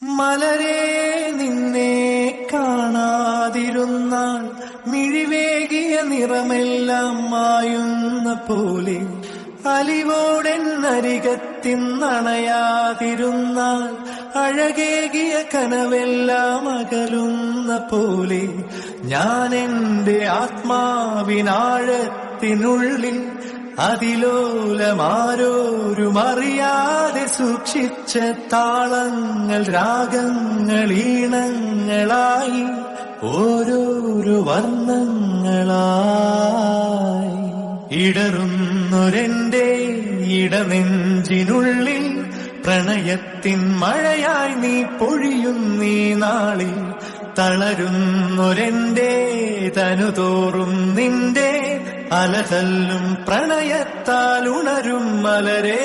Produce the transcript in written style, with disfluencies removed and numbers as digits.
മലരേ നിന്നെ കാണാതിരുന്നാൽ മിഴിവേകിയ നിറമെല്ലാം മായുന്ന പോലെ അലിവോടെന്നരികത്തിന്നണയാതിരുന്നാൽ അഴകേകിയ കനവെല്ലാം അകലുന്ന പോലെ ഞാൻ എന്റെ ആത്മാവിനാഴത്തിനുള്ളിൽ അതിലോലമാരോരും അറിയാതെ സൂക്ഷിച്ച താളങ്ങൾ രാഗങ്ങൾ ഈണങ്ങളായി ഓരോരോ വർണ്ണങ്ങളായി ഇടറുന്നൊരെന്റെ ഇടനെഞ്ചിനുള്ളിൽ പ്രണയത്തിൻ മഴയായി നീ പൊഴിയുന്നീ നാളിൽ തളരുന്നൊരെന്റെ തനുതോറും നിന്റെ അലതല്ലും പ്രണയത്താൽ ഉണരും മലരേ.